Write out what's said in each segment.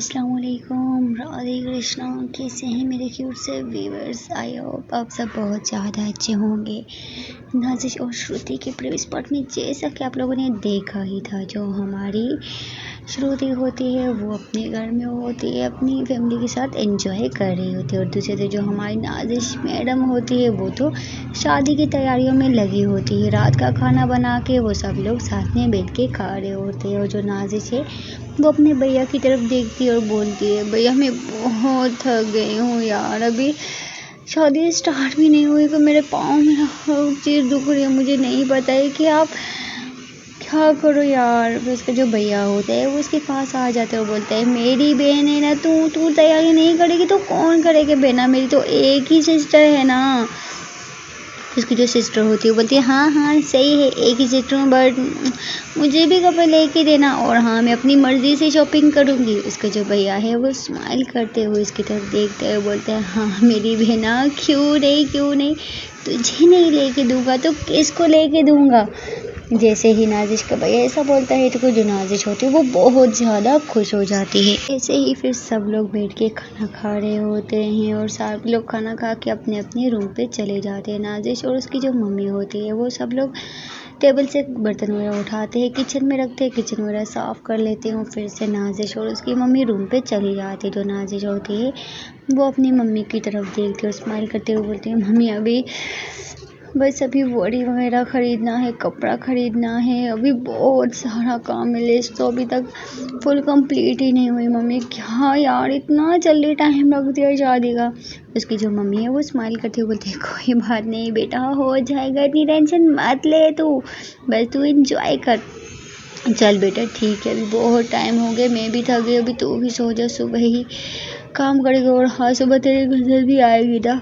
अस्सलाम वालेकुम, राधे कृष्णा। कैसे हैं मेरे क्यूट से व्यूअर्स? आई होप आप सब बहुत ज़्यादा अच्छे होंगे। नाज़िश और श्रुति के प्रीवियस पार्ट में जैसा कि आप लोगों ने देखा ही था, जो हमारी श्रुति होती है वो अपने घर में होती है, अपनी फैमिली के साथ एंजॉय कर रही होती है, और दूसरे से जो हमारी नाज़िश मैडम होती है वो तो शादी की तैयारियों में लगी होती है। रात का खाना बना के वो सब लोग साथ में बैठ के खा रहे होते हैं, और जो नाज़िश है वो अपने भैया की तरफ देखती है और बोलती है, भैया मैं बहुत थक गई हूँ यार, अभी शादी स्टार्ट भी नहीं हुई तो मेरे पाँव में हर चीज़ दुख रही है, मुझे नहीं पता है कि आप क्या करो यार। फिर उसका जो भैया होता है वो उसके पास आ जाता है और बोलता है, मेरी बहन है ना, तू तैयारी नहीं करेगी तो कौन करेगी बहना, मेरी तो एक ही सिस्टर है ना। उसकी जो सिस्टर होती है वो बोलती है, हाँ सही है, एक ही सिस्टर हूँ, बट मुझे भी कपड़े लेके देना, और हाँ मैं अपनी मर्ज़ी से शॉपिंग करूँगी। उसका जो भैया है वो स्माइल करते हुए इसकी तरफ देखते हुए बोलते हैं, हाँ मेरी बहना, क्यों नहीं, तुझे नहीं लेके दूँगा तो किसको लेके दूँगा। जैसे ही नाज़िश का भैया ऐसा बोलता है तो जो नाज़िश होती है वो बहुत ज़्यादा खुश हो जाती है। ऐसे ही फिर सब लोग बैठ के खाना खा रहे होते हैं, और सब लोग खाना खा के अपने अपने रूम पे चले जाते हैं। नाज़िश और उसकी जो मम्मी होती है वो सब लोग टेबल से बर्तन वगैरह उठाते हैं, किचन में रखते हैं, किचन वगैरह साफ़ कर लेते हैं, और फिर से नाज़िश और उसकी मम्मी रूम पे चली जाती है। जो नाज़िश होती है वो अपनी मम्मी की तरफ देखती है और स्माइल करते हुए बोलती है, मम्मी अभी बस अभी वड़ी वगैरह ख़रीदना है, कपड़ा ख़रीदना है, अभी बहुत सारा काम है, लिस्ट तो अभी तक फुल कंप्लीट ही नहीं हुई। मम्मी क्या यार, इतना जल्दी टाइम रख दिया शादी का। उसकी जो मम्मी है वो स्माइल करती हुए बोलती है, कोई बात नहीं बेटा, हो जाएगा, इतनी टेंशन मत ले तू, बस तू इंजॉय कर। चल बेटा ठीक है, अभी बहुत टाइम हो गया, मैं भी थक गई, अभी तू भी सो जा, सुबह ही काम करेगा, और हाँ सुबह तेरे घर भी आएगी ना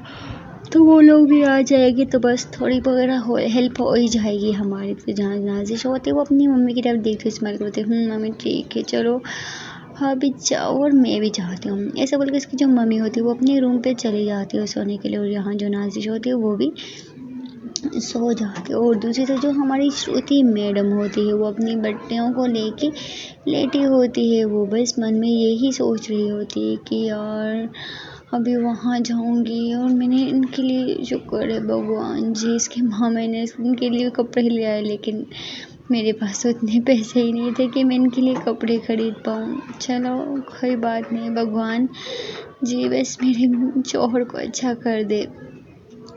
तो वो लोग भी आ जाएंगे, तो बस थोड़ी वगैरह हेल्प हो ही जाएगी हमारी। तो जहाँ नाज़िश होती है वो अपनी मम्मी की तरफ देखते हुए स्माइल करते हैं, मम्मी ठीक है चलो हाँ भी जाओ, और मैं भी चाहती हूँ, ऐसा बोल के इसकी जो मम्मी होती है वो अपने रूम पे चली जाती है सोने के लिए, और यहाँ जो नाज़िश होती है वो भी सो जाती है। और दूसरी तरफ जो हमारी श्रुति मैडम होती है वो अपनी बट्टियों को लेके लेटी होती है, वो बस मन में यही सोच रही होती है कि यार अभी वहाँ जाऊँगी, और मैंने इनके लिए शुक्र है भगवान जी, इसके माँ मैंने इनके लिए कपड़े ले आए, लेकिन मेरे पास तो इतने पैसे ही नहीं थे कि मैं इनके लिए कपड़े ख़रीद पाऊँ। चलो कोई बात नहीं, भगवान जी बस मेरे शौहर को अच्छा कर दे।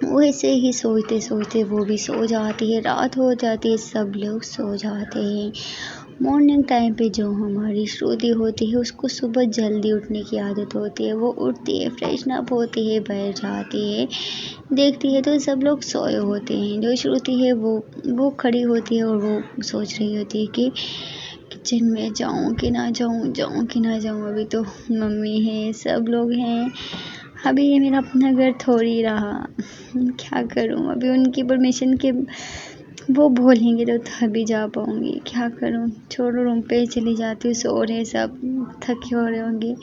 वैसे ही सोचते सोचते वो भी सो जाती है, रात हो जाती है, सब लोग सो जाते हैं। मॉर्निंग टाइम पे जो हमारी श्रुति होती है उसको सुबह जल्दी उठने की आदत होती है, वो उठती है, फ्रेशन अप होती है, बैठ जाती है, देखती है तो सब लोग सोए होते हैं। जो श्रुति है वो खड़ी होती है और वो सोच रही होती है कि किचन में जाऊँ कि ना जाऊँ, अभी तो मम्मी है, सब लोग हैं, अभी ये मेरा अपना घर थोड़ी रहा, क्या करूँ, अभी उनकी परमिशन के वो बोलेंगे तो तभी जा पाऊँगी, क्या करूँ, छोड़ो रूम पे चली जाती हूँ, सो रहे सब, थके हो रहे होंगे।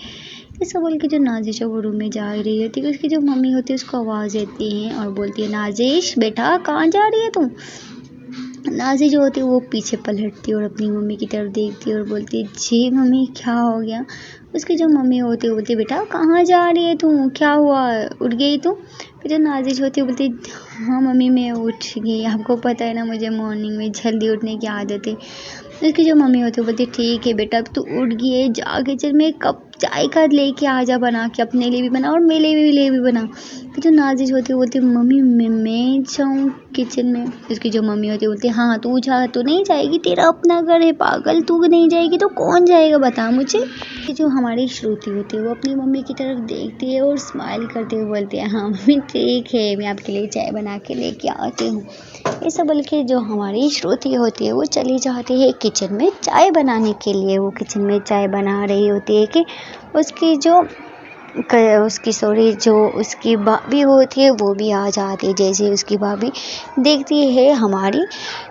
ऐसा बोल के जो नाज़िश है वो रूम में जा रही होती है, उसकी जो मम्मी होती है उसको आवाज़ देती है और बोलती है, नाज़िश बेटा कहाँ जा रही है तू। नाज़िश जो होती है वो पीछे पलटती है और अपनी मम्मी की तरफ देखती है और बोलती है, जी मम्मी क्या हो गया। उसकी जो मम्मी होती है बोलती है, बेटा कहाँ जा रही है तू, क्या हुआ, उठ गई तू। फिर जो नाज़िश होती है बोलती है, हाँ मम्मी मैं उठ गई, आपको पता है ना मुझे मॉर्निंग में जल्दी उठने की आदत है। उसकी जो मम्मी होती है बोलती है, ठीक है बेटा अब तू उठ गई है, जा किचन में कप चाय का लेके आ जा बना के, अपने लिए भी बना और मेरे लिए भी बना। फिर जो नाज़िश होती है बोलती है, मम्मी मैं जाऊँ किचन में। उसकी जो मम्मी होती है बोलती है, हाँ तू जा, तू नहीं जाएगी, तेरा अपना घर है पागल, तू नहीं जाएगी तो कौन जाएगा बता मुझे। जो हमारी श्रुति होती है वो अपनी मम्मी की तरफ देखती है और स्माइल करते हुए बोलती है, हाँ मम्मी ठीक है, मैं आपके लिए चाय बना के लेके आती हूँ। ऐसा बोल के जो हमारी श्रुति होती है वो चली जाती है किचन में चाय बनाने के लिए। वो किचन में चाय बना रही होती है कि उसकी जो उसकी भाभी होती है वो भी आ जाती है। जैसे उसकी भाभी देखती है हमारी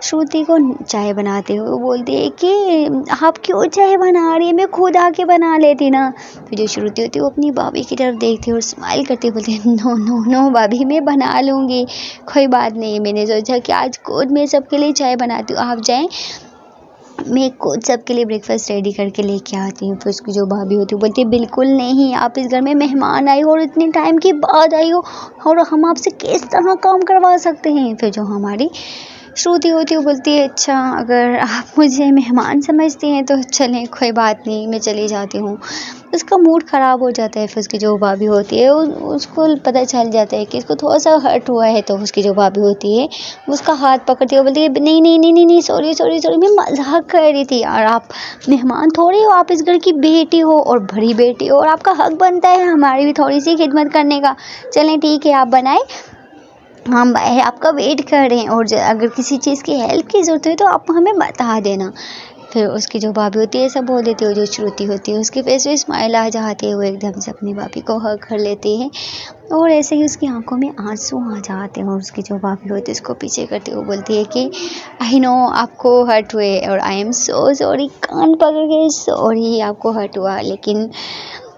श्रुति को चाय बनाते हुए, वो बोलती है कि आप क्यों चाय बना रही है, मैं खुद आके बना लेती ना। फिर जो श्रुति होती है वो अपनी भाभी की तरफ देखती है और स्माइल करते हुए बोलती है, नो भाभी मैं बना लूँगी, कोई बात नहीं, मैंने सोचा कि आज खुद मैं सबके लिए चाय बनाती हूँ, आप जाएँ मैं खुद सबके लिए ब्रेकफास्ट रेडी करके लेके आती हूँ। फिर उसकी जो भाभी होती है वो बोलती है बिल्कुल नहीं, आप इस घर में मेहमान आई हो और इतने टाइम के बाद आई हो और हम आपसे किस तरह काम करवा सकते हैं। फिर जो हमारी श्रुति होती है वो बोलती है अच्छा अगर आप मुझे मेहमान समझती हैं तो चलें कोई बात नहीं, मैं चली जाती हूँ। उसका मूड ख़राब हो जाता है। फिर उसकी जो भाभी होती है उसको पता चल जाता है कि इसको थोड़ा सा हर्ट हुआ है, तो उसकी जो भाभी होती है वो उसका हाथ पकड़ती है, वो बोलती है नहीं नहीं नहीं नहीं नहीं सॉरी सॉरी सॉरी, मैं मजाक कर रही थी यार, आप मेहमान थोड़ी हो, आप इस घर की बेटी हो और बड़ी बेटी हो और आपका हक बनता है हमारी भी थोड़ी सी खिदमत करने का। चलें ठीक है, आप बनाए, हम बाहर आपका वेट कर रहे हैं और अगर किसी चीज़ की हेल्प की ज़रूरत है तो आप हमें बता देना। फिर उसकी जो भाभी होती है सब बोल देती है। जो श्रुति होती है उसके फेस पे स्माइल आ जाती है, वो एकदम से अपनी भाभी को हग कर लेती है और ऐसे ही उसकी आंखों में आंसू आ जाते हैं। और उसकी जो भाभी होती है उसको पीछे करती है, वो बोलती है कि आई नो आपको हर्ट हुए और आई एम सो सॉरी, कान पकड़ के सॉरी आपको हर्ट हुआ, लेकिन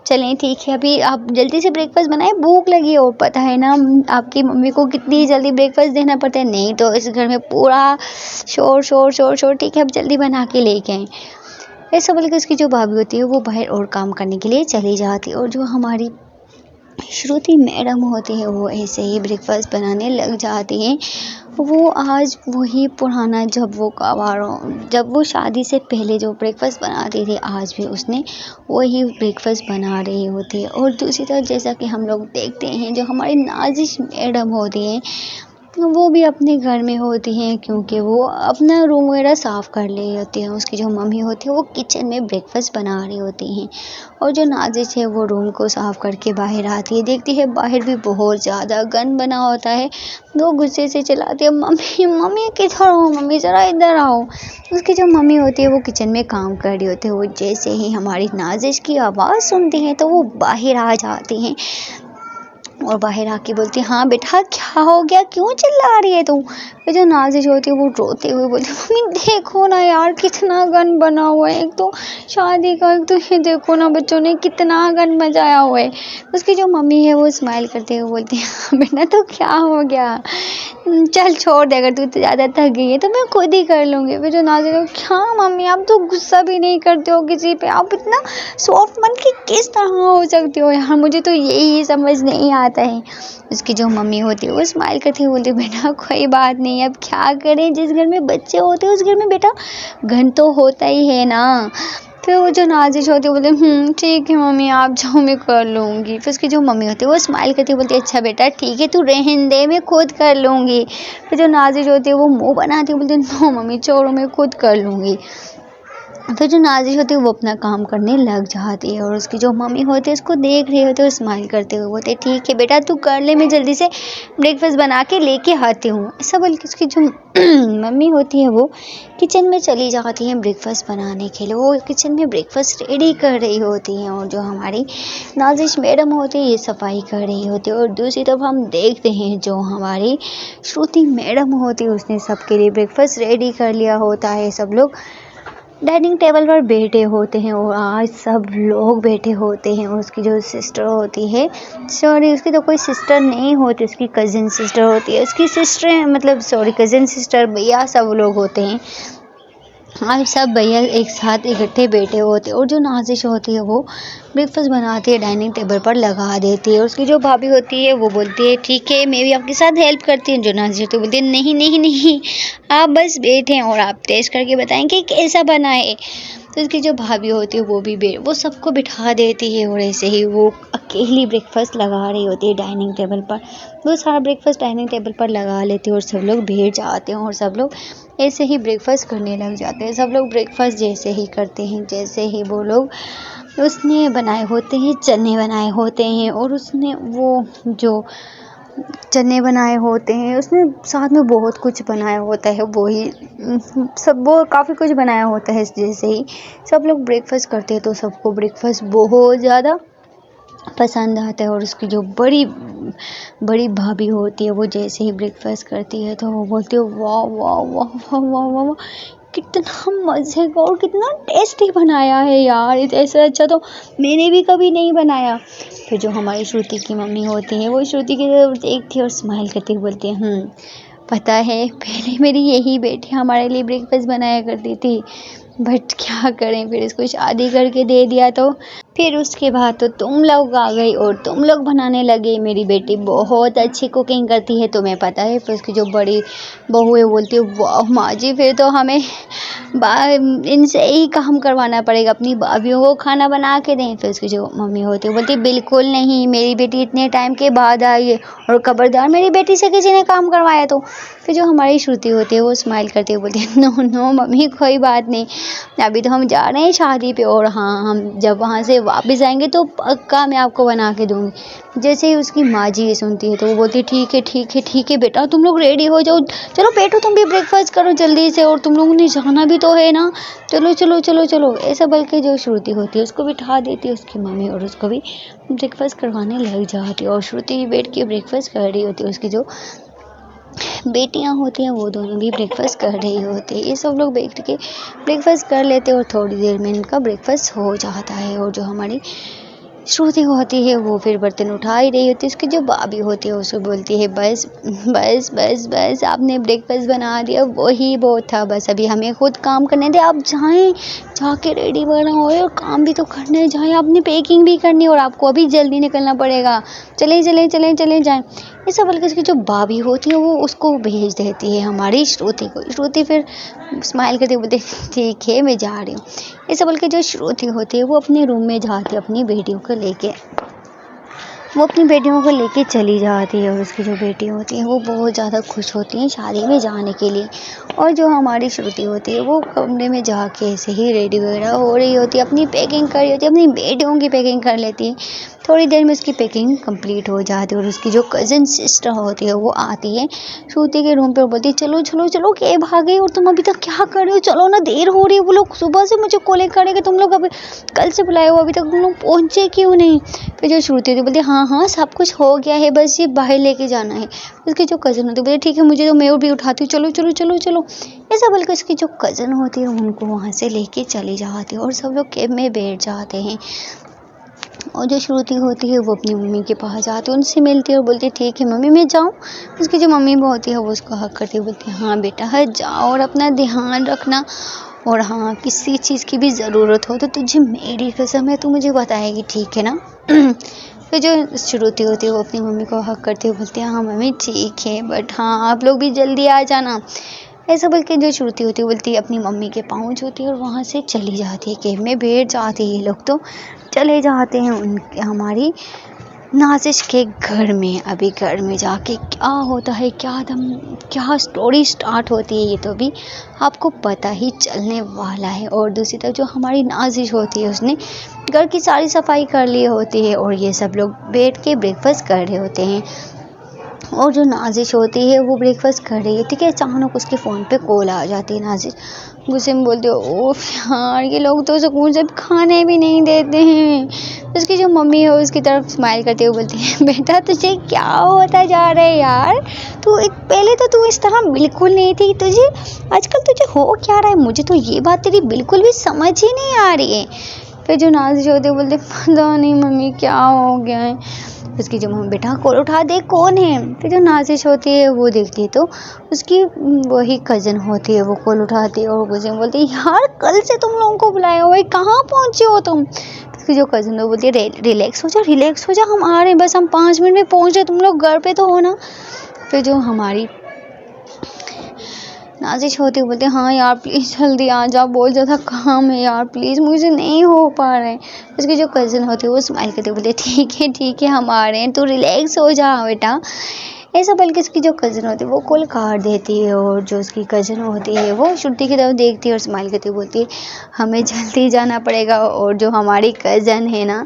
चलें ठीक है, अभी आप जल्दी से ब्रेकफास्ट बनाएं, भूख लगी है और पता है ना आपकी मम्मी को कितनी जल्दी ब्रेकफास्ट देना पड़ता है, नहीं तो इस घर में पूरा शोर शोर शोर शोर, ठीक है अब जल्दी बना के लेके आएँ। ऐसा बोल के उसकी जो भाभी होती है वो बाहर और काम करने के लिए चली जाती है और जो हमारी श्रुति मैडम होती है वो ऐसे ही ब्रेकफास्ट बनाने लग जाती हैं। वो आज वही पुराना जब वो शादी से पहले जो ब्रेकफास्ट बनाती थी आज भी उसने वही ब्रेकफास्ट बना रही होती है। और दूसरी तरफ जैसा कि हम लोग देखते हैं जो हमारी नाजिश मैडम होती हैं वो भी अपने घर में होती हैं, क्योंकि वो अपना रूम वगैरह साफ़ कर रही होती हैं। उसकी जो मम्मी होती है वो किचन में ब्रेकफास्ट बना रही होती हैं और जो नाजिश है वो रूम को साफ़ करके बाहर आती है, देखती है बाहर भी बहुत ज़्यादा गंद बना होता है। वो गुस्से से चिल्लाती है मम्मी मम्मी किधर हो, मम्मी ज़रा इधर आओ। उसकी जो मम्मी होती है वो किचन में काम कर रही होती है। वो जैसे ही हमारी नाजिश की आवाज़ सुनती हैं तो वो बाहर आ जाती हैं और बाहर आके बोलती है हाँ बेटा क्या हो गया, क्यों चिल्ला रही है तू। फिर जो नाजिश होती है वो रोते हुए बोलती है मम्मी देखो ना यार कितना गंद बना हुआ है, एक तो शादी का, एक तो ये देखो ना बच्चों ने कितना गंद मचाया हुआ है। उसकी जो मम्मी है वो स्माइल करते हुए बोलती है हाँ बेटा तो क्या हो गया, चल छोड़ दे, अगर तू इतना ज़्यादा थक गई है तो मैं खुद ही कर लूँगी। फिर जो नाजिश है क्या मम्मी आप तो गुस्सा भी नहीं करते हो किसी पे, आप इतना सॉफ्ट मन की किस तरह हो सकते हो यार, मुझे तो यही समझ नहीं आता है। उसकी जो मम्मी होती है वो स्माइल करती हुई बोलती है बेटा कोई बात नहीं, अब क्या करें, जिस घर में बच्चे होते हैं उस घर में बेटा गंद तो होता ही है ना। फिर वो जो नाजिश होती है बोलते ठीक है मम्मी आप जाओ मैं कर लूँगी। फिर उसकी जो मम्मी होती है वो स्माइल करती है बोलती है अच्छा बेटा ठीक है तू रहने दे मैं खुद कर लूँगी। फिर जो नाजिश होती है वो मुँह बनाती है बोलती है नो मम्मी छोड़ो मैं खुद कर लूँगी। फिर जो नाजिश होती है वो अपना काम करने लग जाती है और उसकी जो मम्मी होती है उसको देख रही होती है, स्माइल करते हुए बोलते ठीक है बेटा तू कर ले, मैं जल्दी से ब्रेकफास्ट बना के लेके आती हूँ। ऐसा बोल के उसकी जो मम्मी होती है वो किचन में चली जाती हैं ब्रेकफास्ट बनाने के लिए। वो किचन में ब्रेकफास्ट रेडी कर रही होती हैं और जो हमारी नाजिश मैडम होती है ये सफाई कर रही होती है। और दूसरी तरफ हम देखते हैं जो हमारी श्रुति मैडम होती है उसने सबके लिए ब्रेकफास्ट रेडी कर लिया होता है। सब लोग डाइनिंग टेबल पर बैठे होते हैं और आज सब लोग बैठे होते हैं। उसकी जो सिस्टर होती है, सॉरी उसकी तो कोई सिस्टर नहीं होती, उसकी कज़िन सिस्टर होती है। उसकी सिस्टर मतलब सॉरी कज़िन सिस्टर भैया सब लोग होते हैं। आज सब भैया एक साथ इकट्ठे बैठे होते हैं और जो नाजिश होती है वो ब्रेकफास्ट बनाती है, डाइनिंग टेबल पर लगा देती है। उसकी जो भाभी होती है वो बोलती है ठीक है मैं भी आपके साथ हेल्प करती हूँ। जो नाजिश होती है बोलती है नहीं नहीं नहीं आप बस बैठें और आप टेस्ट करके बताएं कि कैसा बना है। तो उसकी जो भाभी होती है वो भी वो सबको बिठा देती है और ऐसे ही वो अकेली ब्रेकफास्ट लगा रही होती है डाइनिंग टेबल पर। वो सारा ब्रेकफास्ट डाइनिंग टेबल पर लगा लेती है और सब लोग बैठ जाते हैं और सब लोग ऐसे ही ब्रेकफास्ट करने लग जाते हैं। सब लोग ब्रेकफास्ट जैसे ही करते हैं जैसे ही वो लोग उसने बनाए होते हैं, चने बनाए होते हैं और उसने वो जो चने बनाए होते हैं उसने साथ में बहुत कुछ बनाया होता है, वही सब वो काफ़ी कुछ बनाया होता है। जैसे ही सब लोग ब्रेकफास्ट करते हैं तो सबको ब्रेकफास्ट बहुत ज़्यादा पसंद आता है। और उसकी जो बड़ी बड़ी भाभी होती है वो जैसे ही ब्रेकफास्ट करती है तो वो बोलती है वाह वाह वाह वाह वाह वाह वाह कितना मज़े का और कितना टेस्टी बनाया है यार, ऐसे अच्छा तो मैंने भी कभी नहीं बनाया। फिर जो हमारी श्रुति की मम्मी होती है वो श्रुति की तरफ देखती है और स्माइल करती हुई बोलती है पता है पहले मेरी यही बेटी हमारे लिए ब्रेकफास्ट बनाया करती थी, बट क्या करें, फिर इसको शादी करके दे दिया। तो फिर उसके बाद तो तुम लोग आ गई और तुम लोग बनाने लगे। मेरी बेटी बहुत अच्छी कुकिंग करती है, तुम्हें पता है। फिर उसकी जो बड़ी बहू है बोलती है वाह माँ जी, फिर तो हमें इनसे ही काम करवाना पड़ेगा, अपनी भाभीयों को खाना बना के दें। फिर उसकी जो मम्मी होती है बोलती बिल्कुल नहीं, मेरी बेटी इतने टाइम के बाद आई है और खबरदार मेरी बेटी से किसी ने काम करवाया तो। फिर जो हमारी श्रुति होती है वो स्माइल करती है बोलती है नो नो मम्मी कोई बात नहीं, अभी तो हम जा रहे हैं शादी पे, और हाँ हम जब वहाँ से वापस आएंगे तो पक्का मैं आपको बना के दूँगी। जैसे ही उसकी माँ जी ये सुनती है तो वो बोलती है ठीक है ठीक है ठीक है बेटा, तुम लोग रेडी हो जाओ, चलो बैठो तुम भी ब्रेकफास्ट करो जल्दी से, और तुम लोगों ने जाना भी तो है ना, चलो चलो चलो चलो। ऐसा बल्कि जो श्रुति होती है उसको बिठा देती है उसकी मम्मी और उसको भी ब्रेकफास्ट करवाने लग जाती है। और श्रुति भी बैठ के ब्रेकफास्ट कर रही होती है, उसकी जो बेटियां होती हैं वो दोनों भी ब्रेकफास्ट कर रही होती है। ये सब लोग बैठ के ब्रेकफास्ट कर लेते हैं और थोड़ी देर में इनका ब्रेकफास्ट हो जाता है। और जो हमारी श्रुति होती है वो फिर बर्तन उठा ही रही होती है। उसकी जो भाभी होती है उसको बोलती है बस बस बस बस आपने ब्रेकफास्ट बना दिया वही बहुत था, बस अभी हमें खुद काम करने दे, आप जाएं जाके रेडी वगैरह हो और काम भी तो करने जाएं, आपने पैकिंग भी करनी है और आपको अभी जल्दी निकलना पड़ेगा, चले चले चले चले जाएं। ये सब बल्कि उसकी जो भाभी होती है वो उसको भेज देती है हमारी श्रुति को। श्रुति फिर स्माइल करते बोलते ठीक है मैं जा रही हूँ। ये सब बल्कि जो श्रुति होती है वो अपने रूम में जाती है अपनी बेटियों को लेके, वो अपनी बेटियों को लेके चली जाती है। और उसकी जो बेटी होती है वो बहुत ज़्यादा खुश होती हैं शादी में जाने के लिए। और जो हमारी श्रुति होती है वो कमरे में जाके ऐसे ही रेडी वगैरह हो रही होती है, अपनी पैकिंग कर रही होती है, अपनी बेटियों की पैकिंग कर लेती है। थोड़ी देर में उसकी पैकिंग कंप्लीट हो जाती है और उसकी जो कज़न सिस्टर होती है वो आती है श्रुति के रूम पे और बोलती है चलो चलो चलो क्या भागे और तुम अभी तक क्या कर रहे हो, चलो ना देर हो रही है, वो लोग सुबह से मुझे कॉल करेंगे, तुम लोग अभी कल से बुलाए हो अभी तक तुम लोग पहुँचे क्यों नहीं। फिर जो श्रुति होती है बोलती है हाँ हाँ सब कुछ हो गया है, बस ये बाहर लेके जाना है। उसकी जो कज़न होती है बोलती ठीक है मुझे तो मैं भी उठाती हूँ, चलो चलो चलो चलो। ऐसा बल्कि उसकी जो कज़न होती है उनको वहाँ से लेके चली जाती है और सब लोग कैब में बैठ जाते हैं। और जो श्रुति होती है वो अपनी मम्मी के पास जाती है, उनसे मिलती है और बोलती है ठीक है मम्मी मैं जाऊँ। उसकी जो मम्मी होती है वो उसको हक करती है, बोलती है हाँ बेटा है जाओ और अपना ध्यान रखना, और हाँ किसी चीज़ की भी ज़रूरत हो तो तुझे मेरी कसम है तू मुझे बताएगी ठीक है ना। फिर जो श्रुति होती है वो अपनी मम्मी को हक करती है, बोलती है हाँ मम्मी ठीक है बट हाँ आप लोग भी जल्दी आ जाना। ऐसा बोल के जो श्रुति होती है बोलती है अपनी मम्मी के पाँव छूती है और वहाँ से चली जाती है, कैब में बैठ जाती है। ये लोग तो चले जाते हैं उनके हमारी नाज़िश के घर में। अभी घर में जाके क्या होता है क्या स्टोरी स्टार्ट होती है ये तो भी आपको पता ही चलने वाला है। और दूसरी तरफ जो हमारी नाज़िश होती है उसने घर की सारी सफाई कर ली होती है और ये सब लोग बैठ के ब्रेकफास्ट कर रहे होते हैं। और जो नाज़िश होती है वो ब्रेकफास्ट कर रही है, ठीक है, अचानक उसके फ़ोन पे कॉल आ जाती है। नाज़िश गुस्से में बोलती है ओफ यार ये लोग तो सुकून से खाने भी नहीं देते हैं। उसकी जो मम्मी है उसकी तरफ स्माइल करते हुए बोलती है बेटा तुझे क्या होता जा रहा है यार, पहले तो तू इस तरह बिल्कुल नहीं थी, तुझे आजकल तुझे हो क्या रहा है, मुझे तो ये बात तेरी बिल्कुल भी समझ ही नहीं आ रही है। फिर जो नाज़िश होती है बोलते पता नहीं मम्मी क्या हो गया है। उसकी जो मम्मी बेटा कॉल उठा दे कौन है। फिर जो नाज़िश होती है वो देखती है तो उसकी वही कज़न होती है, वो कॉल उठाती है और मुझे बोलती है यार कल से तुम लोगों को बुलाया हुआ है कहाँ पहुँचे हो तुम। उसकी जो कज़न है वो बोलती है रिलैक्स हो जा हम आ रहे हैं, बस हम 5 मिनट में पहुँच रहे, तुम लोग घर पे तो हो ना। फिर जो हमारी नाज़िश होती है बोलते हाँ यार प्लीज़ जल्दी आ जाओ, बहुत ज़्यादा काम है यार प्लीज़ मुझे नहीं हो पा रहा है। उसकी जो कज़न होती है वो स्माइल करते बोलते ठीक है हम आ रहे हैं, तू रिलैक्स हो जा बेटा। ऐसा बल्कि उसकी जो कज़न होती है वो कॉल काट देती है और जो उसकी कज़न होती है वो श्रुति की तरफ देखती है और स्माइल करती बोलती है हमें जल्दी जाना पड़ेगा। और जो हमारी कज़न है ना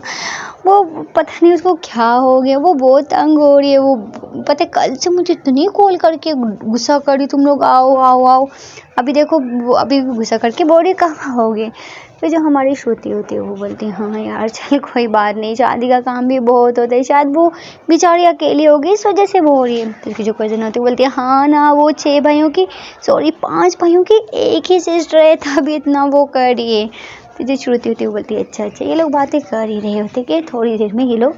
वो पता नहीं उसको क्या हो गया, वो बहुत तंग हो रही है। वो पता है कल से मुझे इतनी कॉल करके गुस्सा करी तुम लोग आओ आओ आओ, अभी देखो वो अभी गुस्सा करके बोल रही कहाँ हो गए। फिर जो हमारी श्रुति होती है वो बोलती है हाँ यार चल कोई बात नहीं, शादी का काम भी बहुत होता है, शायद वो बेचारी अकेली होगी इस वजह से वो हो रही है। तो उसकी जो कज़न होती है बोलती है हाँ ना वो 5 भाइयों की एक ही सिस्टर है तभी इतना वो कर रही है। तो जो श्रुति होती है वो बोलती है अच्छा ये लोग बातें कर ही रहे होते कि थोड़ी देर में ये लोग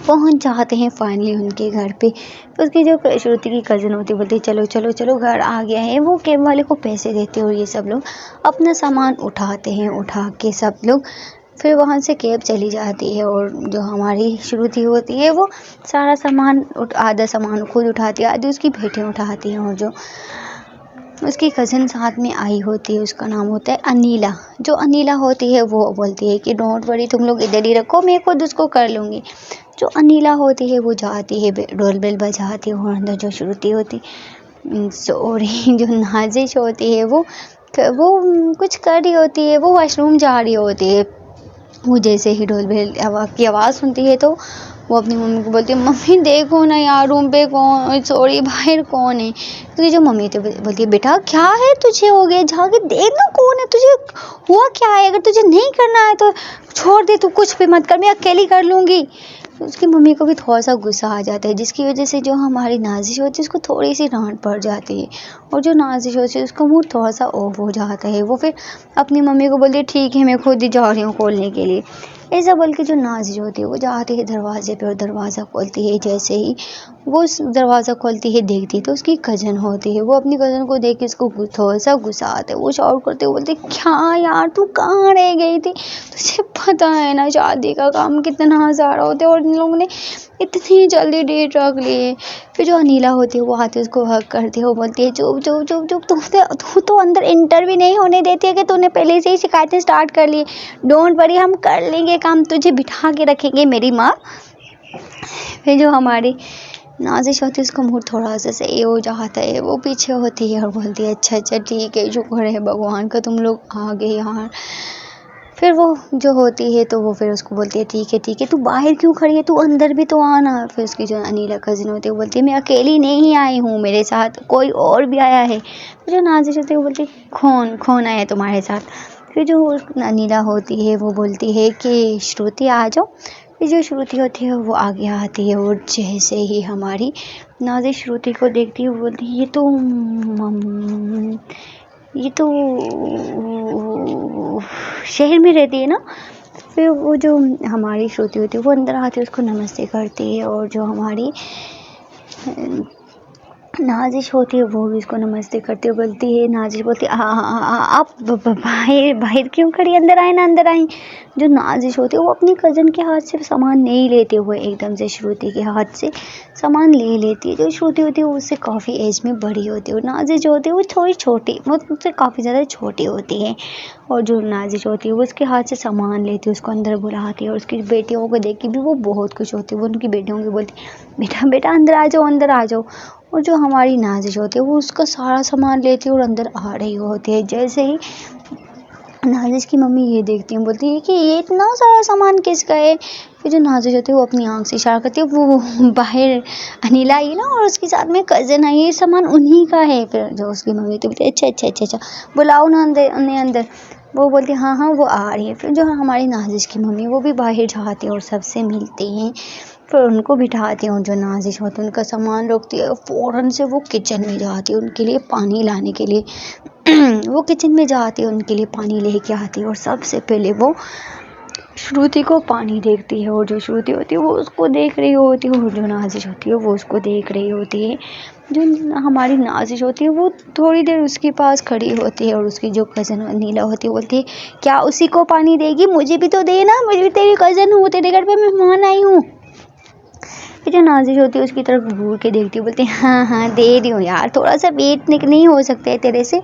पहुंच जाते हैं फाइनली उनके घर पे। तो उसकी जो श्रुति की कज़न होती है बोलती है चलो चलो चलो घर आ गया है। वो कैब वाले को पैसे देते हैं और ये सब लोग अपना सामान उठाते हैं। उठा के सब लोग फिर वहाँ से कैब चली जाती है और जो हमारी श्रुति होती है वो सारा सामान आधा सामान खुद उठाती है, आधी उसकी बेटी उठाती हैं। और जो उसकी कज़न साथ में आई होती है उसका नाम होता है अनीला। जो अनीला होती है वो बोलती है कि डोंट वरी, तुम लोग इधर ही रखो, मैं खुद उसको कर लूँगी। जो अनीला होती है वो जाती है डोर बेल बजाती है और अंदर जो श्रुति होती सॉरी जो नाजिश होती है वो कुछ कर रही होती है, वो वॉशरूम जा रही होती है। वो जैसे ही डोर बेल की आवाज़ सुनती है तो वो अपनी मम्मी को बोलती है मम्मी देखो ना यार रूम पे कौन, सॉरी बाहर कौन है। तो जो मम्मी तो बोलती है बेटा क्या है तुझे हो गया, जाके देख ना कौन है, तुझे हुआ क्या है, अगर तुझे नहीं करना है तो छोड़ दे, तू कुछ भी मत कर, मैं अकेली कर लूँगी। तो उसकी मम्मी को भी थोड़ा सा गुस्सा आ जाता है जिसकी वजह से जो हमारी नाजिश होती है उसको थोड़ी सी डांट पड़ जाती है। और जो नाजिश होती है उसका मूड थोड़ा सा ऑफ हो जाता है। वो फिर अपनी मम्मी को बोलती है ठीक है मैं खुद ही जा रही हूँ खोलने के लिए। ऐसा बोल के जो नाजिश होती है वो जाती है दरवाजे पे और दरवाज़ा खोलती है। जैसे ही वो उस दरवाज़ा खोलती है देखती है तो उसकी कज़न होती है। वो अपनी कज़न को देख के उसको थोड़ा सा गुस्सा आता है। वो शाउट करते हुए बोलते क्या यार तू कहाँ रह गई थी, तुझे पता है ना शादी का काम कितना सारा होता है और इन लोगों ने इतनी जल्दी डेट रख ली है। फिर जो अनीला होती है वो आती है उसको हक करती है। वो बोलती है चुप चुप चुप चुप, तू तो अंदर इंटर भी नहीं होने देती है कि तूने पहले से ही शिकायतें स्टार्ट कर ली। डोंट वरी हम कर लेंगे काम, तुझे बिठा के रखेंगे मेरी माँ। फिर जो हमारी नाजिश होती है उसका मूड थोड़ा सा सही हो जाता है। वो पीछे होती है और बोलती है अच्छा अच्छा ठीक है, शुक्र है भगवान का तुम लोग आ गए यार। फिर वो जो होती है तो वो फिर उसको बोलती है ठीक है तू बाहर क्यों खड़ी है, तू अंदर भी तो आना। फिर उसकी जो अनीला कज़न होती है वो बोलती है मैं अकेली नहीं आई हूँ, मेरे साथ कोई और भी आया है। फिर जो नाजिश होती है वो बोलती है कौन कौन आया तुम्हारे साथ। फिर जो अनीला होती है वो बोलती है कि श्रुति आ जाओ। फिर जो श्रुति होती है वो आगे आती है और जैसे ही हमारी नाजिश श्रुति को देखती है वो बोलती है ये तो शहर में रहती है ना। फिर वो जो हमारी श्रुति होती है वो अंदर आती है उसको नमस्ते करती है और जो हमारी नाजिश होती है वो भी उसको नमस्ते करती है। बोलती है नाजिश बोलती है आप बाहर बाहर क्यों खड़ी, अंदर आए ना अंदर आए। जो नाजिश होती है वो अपनी कज़न के हाथ से सामान नहीं लेते हुए एकदम से श्रुति के हाथ से सामान ले लेती है। जो श्रुति होती है वो उससे काफ़ी एज में बड़ी होती है और नाजिश जो होती है वो थोड़ी छोटी, वो उससे काफ़ी ज़्यादा छोटी होती है। और जो नाजिश होती है वो उसके हाथ से सामान लेती है, उसको अंदर बुलाती है और उसकी बेटियों को देख के भी वो बहुत खुश होती है। वो उनकी बेटियों को बोलती है बेटा बेटा अंदर आ जाओ अंदर आ जाओ। और जो हमारी नाजिश होती है वो उसका सारा सामान लेती है और अंदर आ रही होती है। जैसे ही नाजिश की मम्मी ये देखती है बोलती है कि ये इतना सारा सामान किसका है। फिर जो नाजिश होती है वो अपनी आंख से इशारा करती है, वो बाहर अनिला आई ना और उसके साथ में कज़न आई, ये सामान उन्हीं का है। फिर जो उसकी मम्मी तो बोलती है अच्छा बुलाओ ना अंदर उन्हें अंदर। वो बोलती है हाँ वो आ रही है। फिर जो हमारी नाजिश की मम्मी वो भी बाहर जाती है और सबसे मिलती हैं। फिर उनको बिठाती हूँ, जो नाजिश होती है उनका सामान रखती है, फ़ौरन से वो किचन में जाती है उनके लिए पानी लाने के लिए। वो किचन में जाती है उनके लिए पानी लेके आती है और सबसे पहले वो श्रुति को पानी देखती है और जो श्रुति होती है वो उसको देख रही होती है और जो नाजिश होती है वो उसको देख रही होती है। जो हमारी नाजिश होती है वो थोड़ी देर उसके पास खड़ी होती है और उसकी जो कज़न नीला होती है बोलती है क्या उसी को पानी देगी, मुझे भी तो देना, मुझे भी तेरी कज़न हूँ, तेरे घर पे मेहमान आई हूँ। फिर जो नाजिश होती है उसकी तरफ घूर के देखती है, बोलती है हाँ दे रही हूँ यार, थोड़ा सा वेट नहीं हो सकता है तेरे से।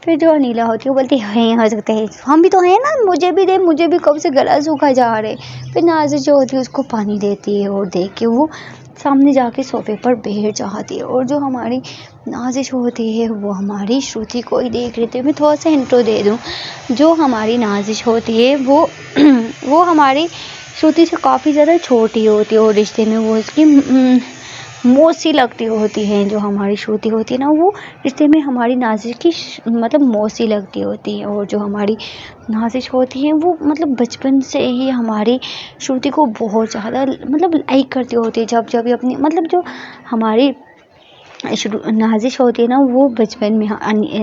फिर जो अनीला होती है वो बोलती है हो सकता है, हम भी तो हैं ना, मुझे भी दे, मुझे भी कब से गला सूखा जा रहा है। फिर नाजिश जो होती है उसको पानी देती है और देख के वो सामने जाके सोफे पर बैठ जाती है। और जो हमारी नाजिश होती है वो हमारी श्रुति को ही देख रही थी। मैं थोड़ा सा इंट्रो दे दूँ। जो हमारी नाजिश होती है वो वो हमारी श्रुति से काफ़ी ज़्यादा छोटी होती है और रिश्ते में वो उसकी मौसी लगती होती हैं। जो हमारी श्रुति होती है ना वो रिश्ते में हमारी नाजिश की मतलब मौसी लगती होती है। और जो हमारी नाजिश होती है वो मतलब बचपन से ही हमारी श्रुति को बहुत ज़्यादा मतलब लाइक करती होती है। जब जब भी अपनी मतलब जो हमारी नाजिश होती है ना, वो बचपन में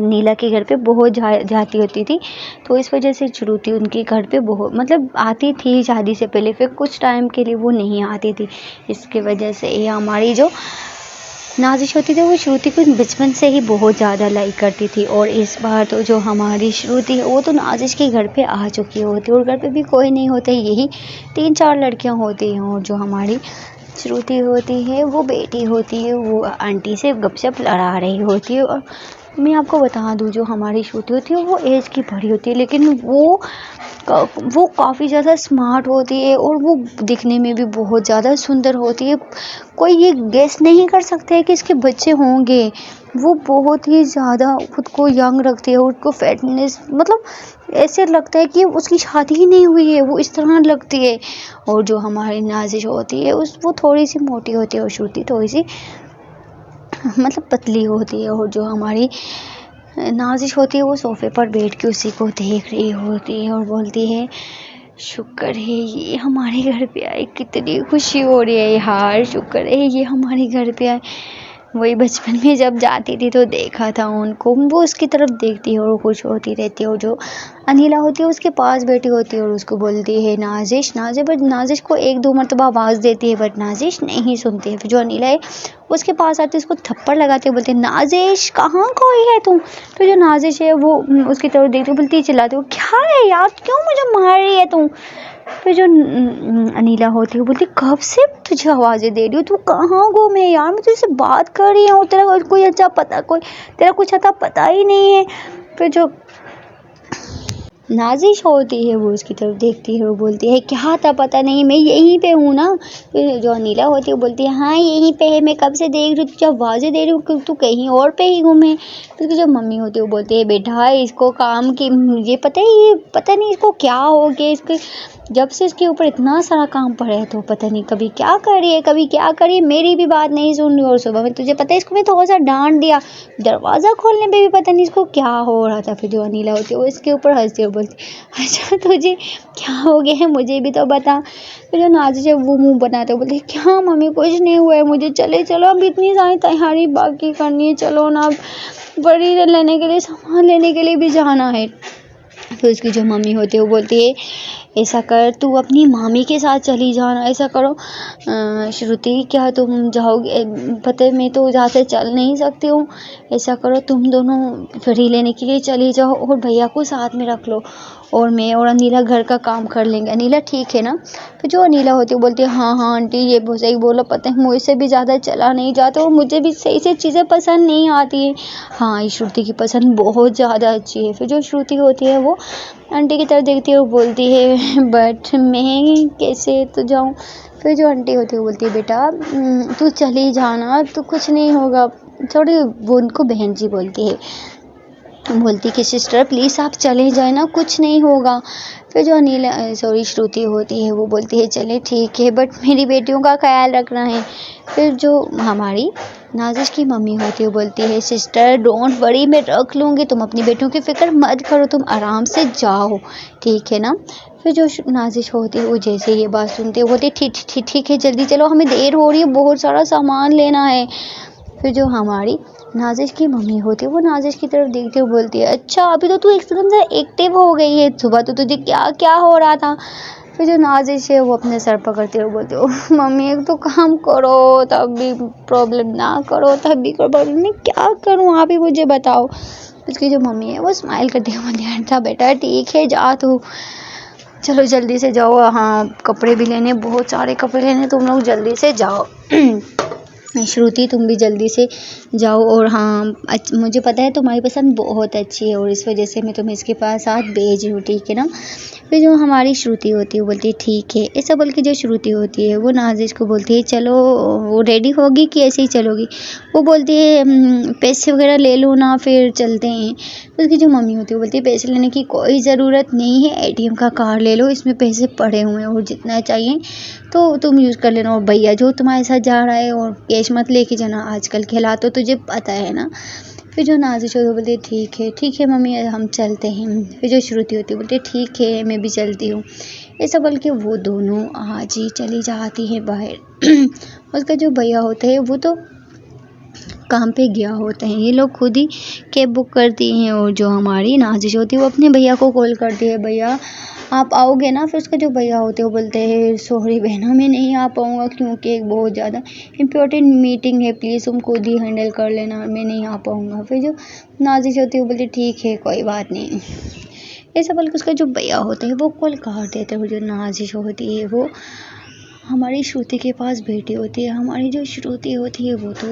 नीला के घर पे बहुत जाती होती थी। तो इस वजह से श्रुति उनके घर पे बहुत मतलब आती थी शादी से पहले, फिर कुछ टाइम के लिए वो नहीं आती थी। इसके वजह से ये हमारी जो नाजिश होती थी वो श्रुति को बचपन से ही बहुत ज़्यादा लाइक करती थी। और इस बार तो जो हमारी श्रुति है वो तो नाजिश के घर पे आ चुकी होती है, और घर पे भी कोई नहीं होता, यही 3-4 लड़कियां होती हैं। और जो हमारी श्रुति होती है वो बेटी होती है, वो आंटी से गपशप लड़ा रही होती है। और मैं आपको बता दूं, जो हमारी श्रुति होती है वो एज की बड़ी होती है, लेकिन वो काफ़ी ज़्यादा स्मार्ट होती है, और वो दिखने में भी बहुत ज़्यादा सुंदर होती है। कोई ये गेस नहीं कर सकता है कि इसके बच्चे होंगे। वो बहुत ही ज़्यादा खुद को यंग रखती है, उसको फिटनेस मतलब ऐसे लगता है कि उसकी शादी ही नहीं हुई है, वो इस तरह लगती है। और जो हमारी नाजिश होती है वो थोड़ी सी मोटी होती है, और श्रुति थोड़ी सी मतलब पतली होती है। और जो हमारी नाजिश होती है वो सोफे पर बैठ के उसी को देख रही होती है और बोलती है, शुक्र है ये हमारे घर पे आए, कितनी खुशी हो रही है यार, शुक्र है ये हमारे घर पे आए। वही बचपन में जब जाती थी तो देखा था उनको, वो उसकी तरफ देखती है और खुश होती रहती है। और जो अनिला होती है उसके पास बैठी होती है और उसको बोलती है नाजिश नाजिश, बट नाजिश को 1-2 मरतबा आवाज़ देती है, बट नाजिश नहीं सुनती है। फिर जो अनिला है उसके पास आती है, उसको थप्पड़ लगाते बोलते हैं, नाजिश कहाँ कोई है तुम। तो जो नाजिश है वो उसकी तरफ देखती बोलती है, चिल्लाती हो, क्या है यार, क्यों मुझे मार रही है तुम। फिर जो अनिला होती है वो बोलती, कब से तुझे आवाज़ें दे रही हूँ, तू कहाँ गुम है यार, मैं तुझसे बात कर रही हूँ, तेरा कोई अच्छा पता कोई तेरा कुछ अच्छा पता ही नहीं है। फिर जो नाजिश होती है वो उसकी तरफ देखती है, वो बोलती है, क्या था पता नहीं, मैं यहीं पे हूँ ना। फिर जो अनिला होती है वो बोलती है, हाँ यहीं पे है, मैं कब से देख रही हूँ, तुझे आवाज़ें दे रही हूँ, तू कहीं और पे ही घूमे। फिर जो मम्मी होती है वो बोलती है, बेटा इसको काम की ये पता है, ये पता नहीं इसको क्या हो गया, इसके जब से इसके ऊपर इतना सारा काम पड़ा है तो पता नहीं कभी क्या कर रही है, कभी क्या कर रही है, मेरी भी बात नहीं सुन रही। और सुबह में तुझे पता है इसको मैं थोड़ा सा डांट दिया, दरवाज़ा खोलने पे भी पता नहीं इसको क्या हो रहा था। फिर जो अनिला होती है वो इसके ऊपर हंसती है, बोलती, अच्छा तुझे क्या हो गया है, मुझे भी तो बता। फिर जो नाजिश है वो मुंह बनाते बोलती, क्या मम्मी कुछ नहीं हुआ है मुझे, चलो अब इतनी सारी तैयारी बाकी करनी है, चलो ना, बड़ी लेने के लिए सामान लेने के लिए भी जाना है। तो उसकी जो मम्मी होती है वो बोलती है, ऐसा कर तू अपनी मामी के साथ चली जाना, ऐसा करो श्रुति क्या तुम जाओगे, पता है मैं तो ज़्यादा चल नहीं सकती हूँ, ऐसा करो तुम दोनों फ्री लेने के लिए चली जाओ और भैया को साथ में रख लो, और मैं और अनिला घर का काम कर लेंगे। अनिला ठीक है ना। तो जो अनिला होती है बोलती है, हाँ हाँ आंटी ये बहुत सही बोलो, पता है मुझसे भी ज़्यादा चला नहीं जाता और मुझे भी सही से चीज़ें पसंद नहीं आती हैं। हाँ ये श्रुति की पसंद बहुत ज़्यादा अच्छी है। फिर जो श्रुति होती है वो आंटी की तरफ देखती है और बोलती है, बट मैं कैसे तो जाऊँ। फिर जो आंटी होती है वो बोलती है, बेटा तू चली जाना, तो कुछ नहीं होगा। थोड़ी वो उनको बहन जी बोलती है, बोलती कि सिस्टर प्लीज़ आप चले जाए ना, कुछ नहीं होगा। फिर जो अनिला श्रुति होती है वो बोलती है, चले ठीक है, बट मेरी बेटियों का ख्याल रखना है। फिर जो हमारी नाजिश की मम्मी होती है वो बोलती है, सिस्टर डोंट वरी, मैं रख लूँगी, तुम अपनी बेटियों की फ़िक्र मत करो, तुम आराम से जाओ, ठीक है ना। फिर जो नाजिश होती है वो जैसे ये बात सुनती है वो बोलती है, ठीक है जल्दी चलो, हमें देर हो रही है, बहुत सारा सामान लेना है। फिर जो हमारी नाजिश की मम्मी होती है वो नाजिश की तरफ देखते हुए बोलती है, अच्छा अभी तो तू एकदम से एक्टिव हो गई है, सुबह तो तुझे क्या क्या हो रहा था। फिर जो नाजिश है वो अपने सर पकड़ते हुए बोलती है, मम्मी एक तो काम करो तब भी प्रॉब्लम, ना करो तब भी प्रॉब्लम, मैं क्या करूँ आप ही मुझे बताओ। उसकी जो मम्मी है वो स्माइल करती है बोलती है, अच्छा बेटा ठीक है जा तू, चलो जल्दी से जाओ, हाँ कपड़े भी लेने, बहुत सारे कपड़े लेने, तुम लोग जल्दी से जाओ। श्रुति तुम भी जल्दी से जाओ, और हाँ मुझे पता है तुम्हारी पसंद बहुत अच्छी है और इस वजह से मैं तुम्हें इसके पास साथ भेज रही हूँ, ठीक है ना। फिर जो हमारी श्रुति होती है वो बोलती है ठीक है, ऐसा बोल के जो श्रुति होती है वो नाजिश को बोलती है, चलो वो रेडी होगी कि ऐसे ही चलोगी। वो बोलती है पैसे वगैरह ले लो ना फिर चलते हैं। उसकी जो मम्मी होती है वो बोलती है, पैसे लेने की कोई ज़रूरत नहीं है, एटीएम का कार्ड ले लो, इसमें पैसे पड़े हुए हैं और जितना चाहिए तो तुम यूज़ कर लेना, और भैया जो तुम्हारे साथ जा रहा है और कैश मत लेके जाना, आजकल के हालात तो तुझे पता है ना। फिर जो नाजिश होती है बोलती है ठीक है मम्मी हम चलते हैं। फिर जो श्रुति होती है बोलती है ठीक है मैं भी चलती हूँ। ऐसा बोल के वो दोनों आज ही चली जाती है बाहर। उसका जो भैया होता है वो तो काम पे गया होता है। ये लोग खुद ही कैब बुक करती हैं और जो हमारी नाज़िश होती है वो अपने भैया को कॉल करती है, भैया आप आओगे ना? फिर उसका जो भैया होते हैं वो बोलते हैं सॉरी बहना मैं नहीं आ पाऊँगा क्योंकि एक बहुत ज़्यादा इम्पोर्टेंट मीटिंग है, प्लीज़ तुम खुद ही हैंडल कर लेना, मैं नहीं आ पाऊँगा। फिर जो नाज़िश होती है वो बोलती ठीक है कोई बात नहीं। ऐसा बोल के उसका जो भैया होता है वो कॉल काट देता है। वो जो नाज़िश होती है वो हमारी श्रुति के पास बैठी होती है। हमारी जो श्रुति होती है वो तो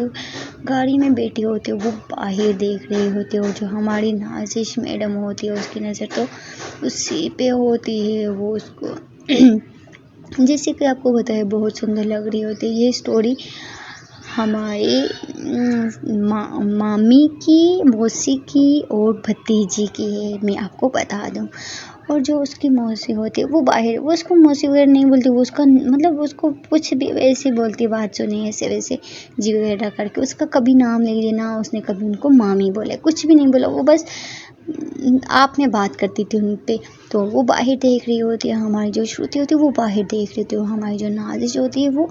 गाड़ी में बैठी होती है, वो बाहर देख रही होती है और जो हमारी नाज़िश मैडम होती है उसकी नज़र तो उसी पे होती है। वो उसको जैसे कि आपको बताया बहुत सुंदर लग रही होती है। ये स्टोरी हमारे मामी की, मौसी की और भतीजी की है, मैं आपको बता दूं। और जो उसकी मौसी होती है वो बाहर, वो उसको मौसी वगैरह नहीं बोलती, वो उसका मतलब उसको कुछ भी वैसे बोलती, बात सुनी ऐसे वैसे जी वगैरह करके, उसका कभी नाम ले लिया ना, उसने कभी उनको मामी बोला, कुछ भी नहीं बोला, वो बस आप में बात करती थी उन पे। तो वो बाहर देख रही होती है, हमारी जो श्रुति होती है वो बाहर देख रही होती है, हमारी जो नाज़िश होती है वो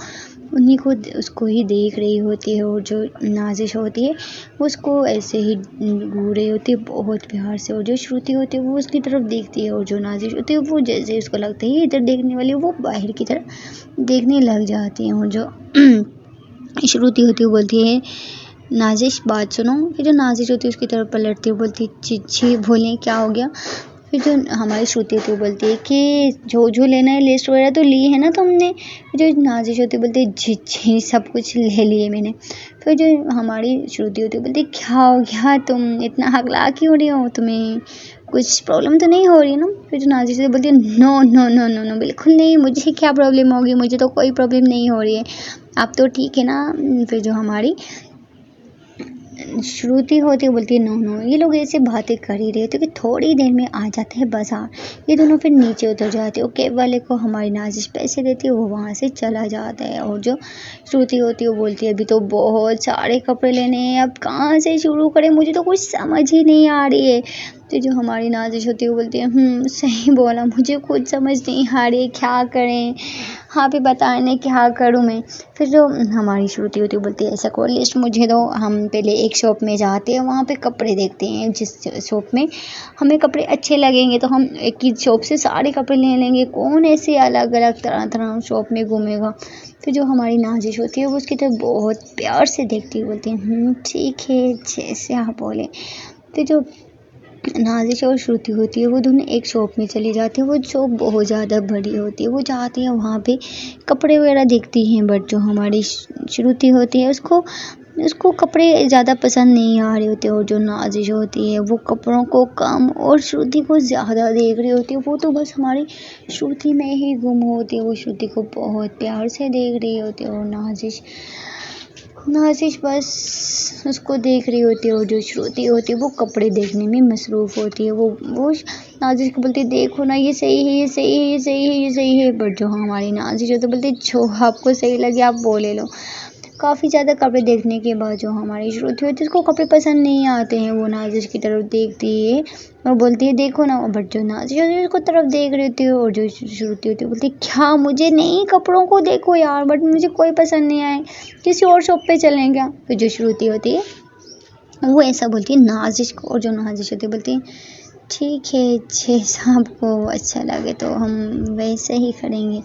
उन्हीं को उसको ही देख रही होती है। और जो नाज़िश होती है उसको ऐसे ही घूर रही होती है बहुत प्यार से, और जो श्रुति होती है वो उसकी तरफ देखती है, और जो नाज़िश होती है वो जैसे उसको लगता है इधर देखने वाली वो बाहर की तरफ देखने लग जाती है। और जो श्रुति होती है वो बोलती है नाज़िश बात सुनो। फिर जो नाज़िश होती है उसकी तरफ पलटती है, बोलती छी बोले क्या हो गया। फिर जो हमारी श्रुति होती है वो बोलती है कि जो लेना है लिस्ट वगैरह तो ली है ना तुमने। जो नाज़िश होती है बोलती है जी सब कुछ ले लिए मैंने। फिर जो हमारी श्रुति होती है बोलती है क्या हो गया, तुम इतना हकला क्यों हो रही हो, तुम्हें कुछ प्रॉब्लम तो नहीं हो रही ना। फिर जो नाज़िश होती है बोलती है no no no no no बिल्कुल नहीं, मुझे क्या प्रॉब्लम होगी, मुझे तो कोई प्रॉब्लम नहीं हो रही है, आप तो ठीक है ना। फिर जो हमारी श्रुति होती है बोलती है नो नो, ये लोग ऐसे बातें कर ही रहे थे कि थोड़ी देर में आ जाते हैं बाजार। ये दोनों फिर नीचे उतर जाते हैं, कैब वाले को हमारी नाज़िश पैसे देती है, वो वहाँ से चला जाता है। और जो श्रुति होती है वो बोलती है अभी तो बहुत सारे कपड़े लेने हैं, अब कहाँ से शुरू करें, मुझे तो कुछ समझ ही नहीं आ रही है। तो जो हमारी नाज़िश होती है वो बोलती है सही बोला, मुझे खुद समझ नहीं आ रही है क्या करें, हाँ भी बताने क्या करूँ मैं। फिर जो हमारी श्रुति होती है बोलती है ऐसा करो लिस्ट मुझे दो, हम पहले एक शॉप में जाते हैं, वहाँ पे कपड़े देखते हैं, जिस शॉप में हमें कपड़े अच्छे लगेंगे तो हम एक ही शॉप से सारे कपड़े ले लेंगे, कौन ऐसे अलग अलग तरह तरह शॉप में घूमेगा। फिर जो हमारी नाज़िश होती है वो उसकी तरफ बहुत प्यार से देखती है, बोलती है ठीक है जैसे आप बोले। फिर जो नाज़िश और श्रुति होती है वो दोनों एक शॉप में चली जाती है, वो शॉप बहुत ज़्यादा बड़ी होती है, वो जाती है वहाँ पे कपड़े वगैरह देखती हैं। बट जो हमारी श्रुति होती है उसको कपड़े ज़्यादा पसंद नहीं आ रहे होते, और जो नाज़िश होती है वो कपड़ों को कम और श्रुति को ज़्यादा देख रही होती है। वो तो बस हमारी श्रुति में ही गुम होती है, वो श्रुति को बहुत प्यार से देख रही होती है, और नाज़िश बस उसको देख रही होती है। और जो श्रुति होती है वो कपड़े देखने में मसरूफ़ होती है, वो नाज़िश को बोलती है देखो ना ये सही है, ये सही है, ये सही है, ये सही है। बट जो हमारी नाज़िश होती है बोलती है जो आपको सही लगे आप वो ले लो। काफ़ी ज़्यादा कपड़े देखने के बाद जो हमारी श्रुति होती है उसको कपड़े पसंद नहीं आते हैं, वो नाज़िश की तरफ देखती है और बोलती है देखो ना। बट जो नाज़िश होती है उसको तरफ देख रही होती है, और जो श्रुति होती है बोलती है क्या मुझे नहीं, कपड़ों को देखो यार, बट मुझे कोई पसंद नहीं आए, किसी और शॉप पे चलें क्या। फिर जो श्रुति होती है वो ऐसा बोलती है नाज़िश को, और जो नाज़िश होती है बोलती है ठीक है जैसा आपको अच्छा लगे तो हम वैसे ही करेंगे।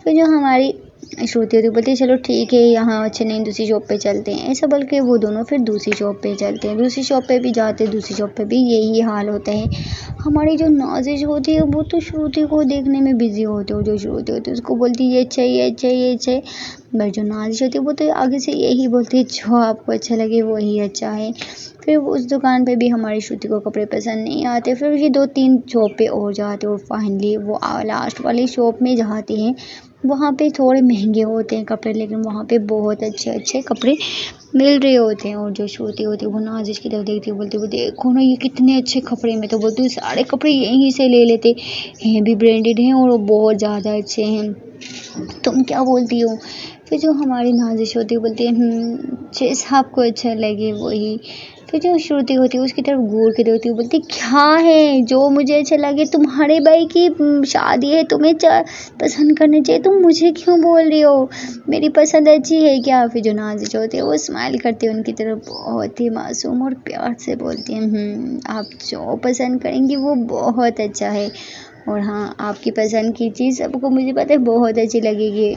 फिर जो हमारी श्रुति होती बोलती है चलो ठीक है यहाँ अच्छे नहीं दूसरी शॉप पे चलते हैं, ऐसा बोल के वो दोनों फिर दूसरी शॉप पे चलते हैं। दूसरी शॉप पे भी जाते हैं, दूसरी शॉप पे भी यही हाल होता है। हमारी जो नाज़िश होती है वो तो श्रुति को देखने में बिजी होती है, और जो श्रुति होती है उसको बोलती है ये चाहिए ये चाहिए ये चाहिए। बट जो नाज़िश होती है वो तो आगे से यही बोलती है जो आपको अच्छा लगे वही अच्छा है। फिर उस दुकान पे भी हमारी श्रुति को कपड़े पसंद नहीं आते, फिर ये 2-3 शॉप पे और जाते और फाइनली वो लास्ट वाली शॉप में जाते हैं। वहाँ पे थोड़े महंगे होते हैं कपड़े, लेकिन वहाँ पे बहुत अच्छे अच्छे कपड़े मिल रहे होते हैं। और जो श्रुति होती है वो नाज़िश की तरफ देखती है, बोलती है वो देखो ना ये कितने अच्छे कपड़े, में तो बोलती हूँ सारे कपड़े यहीं से ले लेते हैं, भी ब्रांडेड हैं और बहुत ज़्यादा अच्छे हैं, तुम क्या बोलती हो। फिर जो हमारी नाज़िश होती है बोलती है जैसा आपको अच्छा लगे वही। फिर जो श्रुति होती है उसकी तरफ घूर के देखती है, बोलती क्या है जो मुझे अच्छा लगे, तुम्हारे भाई की शादी है, तुम्हें पसंद करनी चाहिए, तुम मुझे क्यों बोल रही हो, मेरी पसंद अच्छी है क्या। फिर जो नाज़िश होती है वो स्माइल करती है उनकी तरफ, बहुत ही मासूम और प्यार से बोलती है आप जो पसंद करेंगी वो बहुत अच्छा है, और हाँ आपकी पसंद की चीज़ सबको मुझे पता है बहुत अच्छी लगेगी।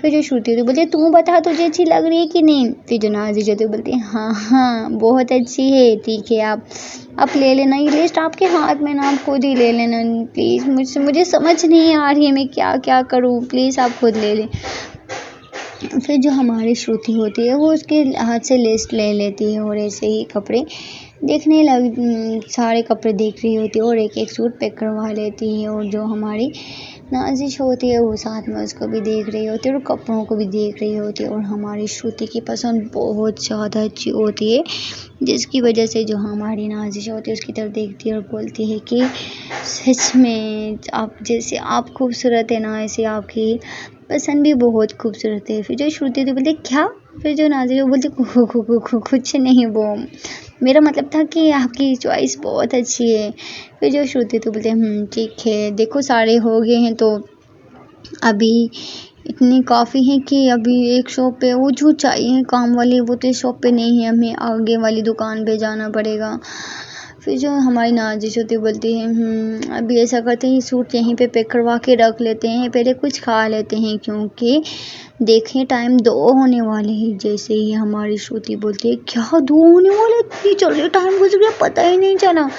फिर जो श्रुति होती बोलती तू बता तुझे अच्छी लग रही है कि नहीं। फिर जो नाज़िश होती बोलती हाँ हाँ बहुत अच्छी है, ठीक है आप ले लेना, ये लिस्ट आपके हाथ में ना, आप खुद ही ले लेना प्लीज़, मुझे समझ नहीं आ रही है मैं क्या क्या करूँ, प्लीज़ आप खुद ले लें। फिर जो हमारी श्रुति होती है वो उसके हाथ से लिस्ट ले लेती है और ऐसे ही कपड़े देखने सारे कपड़े देख रही होती है और एक एक सूट पैक करवा लेती है, और जो हमारी नाज़िश होती है वो साथ में उसको भी देख रही होती है और कपड़ों को भी देख रही होती है, और हमारी श्रुति की पसंद बहुत ज़्यादा अच्छी होती है, जिसकी वजह से जो हमारी नाज़िश होती है उसकी तरफ देखती है और बोलती है कि सच में आप जैसे आप खूबसूरत है ना, ऐसे आपकी पसंद भी बहुत खूबसूरत है। फिर जो श्रुति थी बोलती क्या, फिर जो नाज़िश बोलती कुछ नहीं, वो मेरा मतलब था कि आपकी चॉइस बहुत अच्छी है। फिर जो श्रुति तो बोलते ठीक है, देखो सारे हो गए हैं तो अभी इतनी काफ़ी है कि अभी एक शॉप पे वो जो चाहिए काम वाली वो तो शॉप पे नहीं है, हमें आगे वाली दुकान पे जाना पड़ेगा। फिर जो हमारी नाज़िश होती बोलती है अभी ऐसा करते हैं सूट यहीं पे पैक करवा के रख लेते हैं, पहले कुछ खा लेते हैं क्योंकि देखें टाइम 2 होने वाले हैं। जैसे ही हमारी श्रुति बोलती है क्या 2 होने वाले, इतनी जल्दी टाइम गुजर गया पता ही नहीं चला।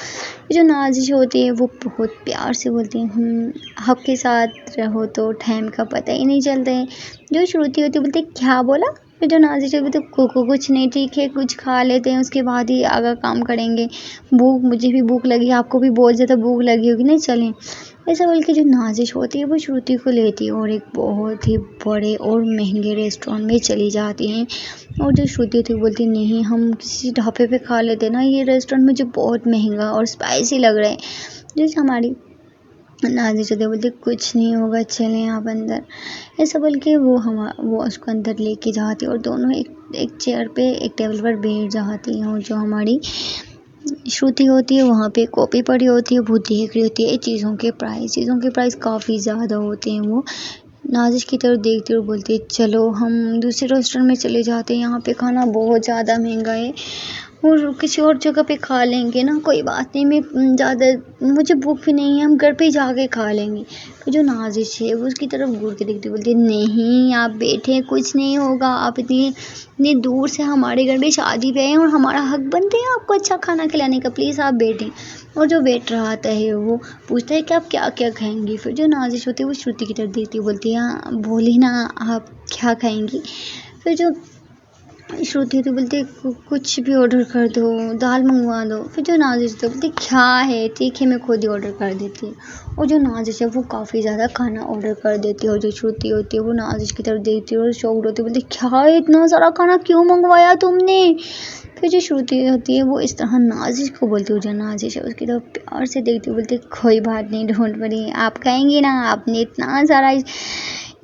जो नाज़िश होती है वो बहुत प्यार से बोलती है आपके साथ रहो तो टाइम का पता ही नहीं चलता है। जो श्रुति होती है बोलती है क्या बोला। फिर जो नाज़िश होती है तो कुछ नहीं, ठीक है कुछ खा लेते हैं उसके बाद ही आगे काम करेंगे, मुझे भी भूख लगी, आपको भी बहुत ज़्यादा भूख लगी होगी, नहीं चलें। ऐसा बोल के जो नाज़िश होती है वो श्रुति को लेती है और एक बहुत ही बड़े और महंगे रेस्टोरेंट में चली जाती हैं, और जो श्रुति होती है बोलती नहीं हम किसी ढाबे पे खा लेते ना, ये रेस्टोरेंट मुझे बहुत महंगा और स्पाइसी लग रहा है। जैसे हमारी नाज़िश होती है बोलती कुछ नहीं होगा चलें आप अंदर, ऐसा बोल के वो उसको अंदर लेके जाती है और दोनों एक चेयर पे एक टेबल पर बैठ जाती हैं, और जो हमारी श्रुति होती है वहाँ पे कॉपी पड़ी होती है, वो देख रही होती है चीज़ों के प्राइस काफ़ी ज़्यादा होते हैं। वो नाज़िश की तरफ देखती है और बोलती है चलो हम दूसरे रेस्टोरेंट में चले जाते हैं, यहाँ पे खाना बहुत ज़्यादा महंगा है और किसी और जगह पे खा लेंगे ना, कोई बात नहीं, मैं ज़्यादा मुझे भूख भी नहीं है, हम घर पे जाके खा लेंगे। तो जो नाज़िश है वो उसकी तरफ घूर के देखती बोलती है नहीं आप बैठे कुछ नहीं होगा, आप इतनी दूर से हमारे घर में शादी पे आए हैं और हमारा हक बनते हैं आपको अच्छा खाना खिलाने का, प्लीज़ आप बैठें। और जो वेटर आता है वो पूछता है कि आप क्या क्या खाएंगी। फिर जो नाज़िश होती है वो श्रुति की तरफ देखती है बोलती है हाँ बोली ना आप क्या खाएंगी। फिर जो श्रुति होती बोलती है कुछ भी ऑर्डर कर दो, दाल मंगवा दो। फिर जो नाज़िश होती है बोलती क्या है ठीक है मैं खुद ही ऑर्डर कर देती हूँ, और जो नाज़िश है वो काफ़ी ज़्यादा खाना ऑर्डर कर देती है, और जो श्रुति होती है वो नाज़िश की तरफ देखती है और शॉक्ड होती है बोलती क्या इतना सारा खाना क्यों मंगवाया तुमने। फिर जो श्रुति होती है वो इस तरह नाज़िश को बोलती है, जो नाज़िश है उसकी तरफ प्यार से देखती है बोलती कोई बात नहीं डोंट वरी, आप खाएंगी ना, आपने इतना सारा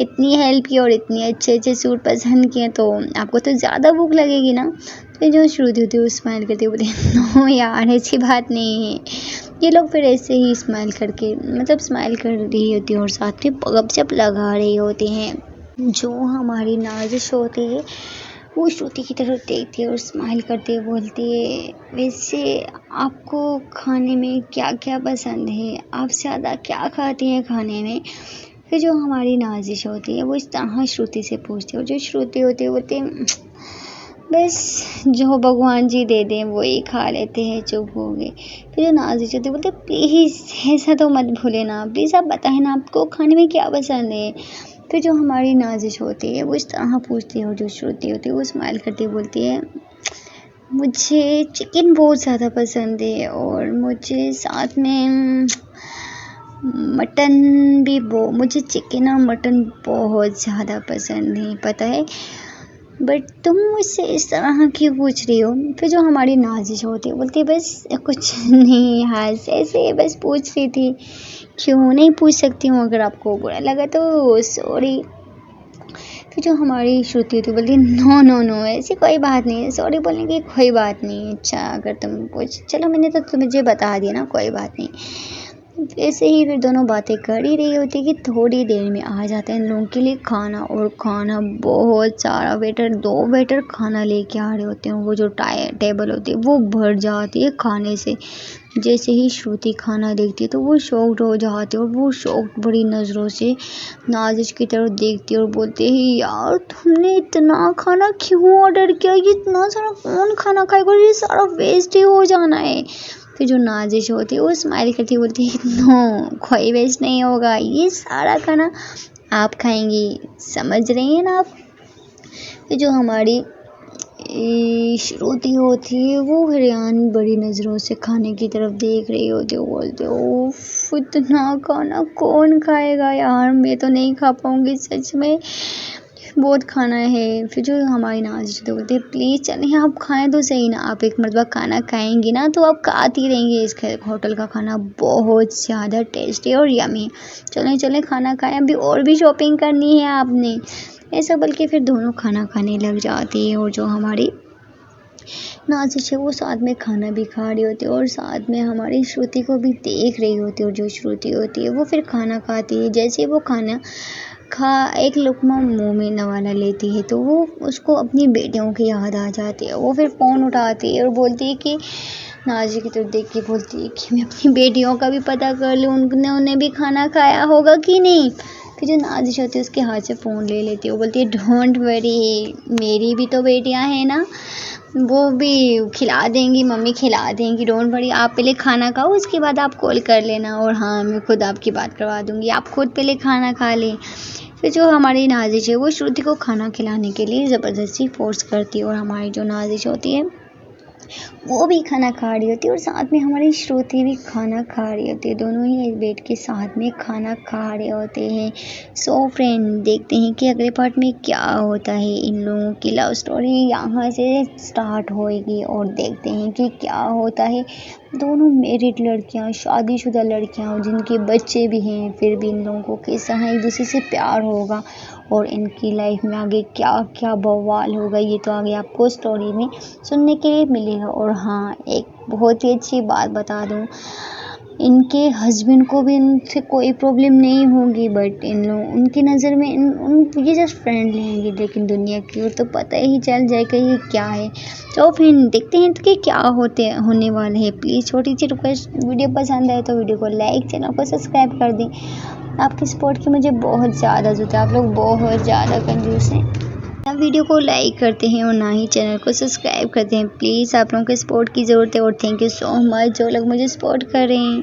इतनी हेल्प की और इतने अच्छे अच्छे सूट पसंद किए तो आपको तो ज़्यादा भूख लगेगी ना। फिर जो श्रुति होती है वो स्माइल करती है बोलती नो यार ऐसी बात नहीं है। ये लोग फिर ऐसे ही स्माइल करके मतलब स्माइल कर रही होती है और साथ में गपशप लगा रही होती हैं। जो हमारी नाज़िश होती है वो श्रुति की तरफ देखती है और स्माइल करती है, बोलती है वैसे आपको खाने में क्या क्या पसंद है, आप ज़्यादा क्या खाती हैं खाने में। फिर जो हमारी नाज़िश होती है वो इस तरह श्रुति से पूछती है, और जो श्रुति होती है बोलती है बस जो भगवान जी दे दें वही खा लेते हैं, चुप हो गए। फिर जो नाज़िश होती है बोलते प्लीज़ ऐसा तो मत भूले ना, प्लीज़ आप बताएं ना आपको खाने में क्या पसंद है। फिर जो हमारी नाज़िश होती है वो इस तरह पूछती है, और जो श्रुति होती है वो स्माइल करती बोलती है मुझे चिकन बहुत ज़्यादा पसंद है और मुझे साथ में मटन भी मुझे चिकन और मटन बहुत ज़्यादा पसंद है पता है, बट तुम मुझसे इस तरह क्यों पूछ रही हो। फिर जो हमारी नाज़िश होती है बोलती है बस कुछ नहीं यार ऐसे बस पूछ रही थी, क्यों नहीं पूछ सकती हूँ, अगर आपको बुरा लगा तो सॉरी। फिर जो हमारी श्रुति होती है बोलती है नो नो नो ऐसी कोई बात नहीं है, सॉरी बोलने की कोई बात नहीं है। अच्छा अगर तुम कुछ चलो मैंने तो मुझे बता दिया ना, कोई बात नहीं। ऐसे ही फिर दोनों बातें कर ही रही होती कि थोड़ी देर में आ जाता है इन लोगों के लिए खाना, और खाना बहुत सारा वेटर 2 वेटर खाना लेके आ रहे होते हैं। वो जो टेबल होती है वो भर जाती है खाने से। जैसे ही श्रुति खाना देखती है तो वो शॉक्ड हो जाती है, और वो शॉक्ड बड़ी नज़रों से नाजिश की तरफ देखती है और बोलती है यार तुमने इतना खाना क्यों ऑर्डर किया, ये इतना सारा कौन खाना खाएगा, ये सारा वेस्ट ही हो जाना है। फिर जो नाजिश होती है वो स्माइल करती बोलती है नो कोई वेस्ट नहीं होगा, ये सारा खाना आप खाएंगी, समझ रही हैं ना आप। फिर जो हमारी श्रुति होती है वो हैरान बड़ी नज़रों से खाने की तरफ देख रही होती है। बोलते ओफ इतना खाना कौन खाएगा यार, मैं तो नहीं खा पाऊंगी सच में, बहुत खाना है। फिर जो हमारी नाज़िश तो बोलते हैं प्लीज़ चलें आप खाएं तो सही ना, आप एक मरतबा खाना खाएंगी ना तो आप खाती रहेंगे। इस होटल का खाना बहुत ज़्यादा टेस्टी और यमी, चलें चलें खाना खाएं, अभी और भी शॉपिंग करनी है आपने, ऐसा बल्कि फिर दोनों खाना खाने लग जाती है। और जो हमारी नाज़िश है वो साथ में खाना भी खा रही होती है और साथ में हमारी श्रुति को भी देख रही होती है। और जो श्रुति होती है वो फिर खाना खाती है। जैसे वो खाना एक लुकमा मुंह में नवाला लेती है तो वो उसको अपनी बेटियों की याद आ जाती है। वो फिर फ़ोन उठाती है और बोलती है कि नाज़िश की तरफ देख के बोलती है कि मैं अपनी बेटियों का भी पता कर लूँ उन्हें भी खाना खाया होगा कि नहीं। फिर जो नाज़िश होती है उसके हाथ से फ़ोन ले लेती है। वो बोलती है डोंट वरी, मेरी भी तो बेटियां हैं ना, वो भी खिला देंगी, मम्मी खिला देंगी, डोंट वरी, आप पहले खाना खाओ उसके बाद आप कॉल कर लेना, और हाँ मैं खुद आपकी बात करवा दूँगी, आप खुद पहले खाना खा लें। फिर जो हमारी नाज़िश है वो श्रुति को खाना खिलाने के लिए ज़बरदस्ती फोर्स करती है, और हमारी जो नाज़िश होती है वो भी खाना खा रही होती है और साथ में हमारी श्रुति भी खाना खा रही होती है। दोनों ही बैठ के साथ में खाना खा रहे होते हैं। सो फ्रेंड देखते हैं कि अगले पार्ट में क्या होता है। इन लोगों की लव स्टोरी यहाँ से स्टार्ट होएगी और देखते हैं कि क्या होता है। दोनों मैरिड लड़कियाँ, शादीशुदा लड़कियाँ जिनके बच्चे भी हैं, फिर भी इन लोगों को कैसा है एक दूसरे से प्यार होगा और इनकी लाइफ में आगे क्या क्या बवाल होगा ये तो आगे आपको स्टोरी में सुनने के लिए मिलेगा। और हाँ एक बहुत ही अच्छी बात बता दूँ, इनके हस्बैंड को भी इनसे कोई प्रॉब्लम नहीं होगी, बट इन लोग उनकी नज़र में ये जस्ट फ्रेंड लेंगे, लेकिन दुनिया की ओर तो पता ही चल जाएगा ये क्या है। तो फिर देखते हैं तो कि क्या होने वाले हैं। प्लीज़ छोटी सी रिक्वेस्ट, वीडियो पसंद आए तो वीडियो को लाइक, चैनल को सब्सक्राइब कर दें। आपकी सपोर्ट की मुझे बहुत ज़्यादा ज़रूरत है, आप लोग बहुत ज़्यादा कंजूस हैं, ना वीडियो को लाइक करते हैं और ना ही चैनल को सब्सक्राइब करते हैं। प्लीज़ आप लोगों के सपोर्ट की ज़रूरत है और थैंक यू सो मच जो लोग मुझे सपोर्ट कर रहे हैं।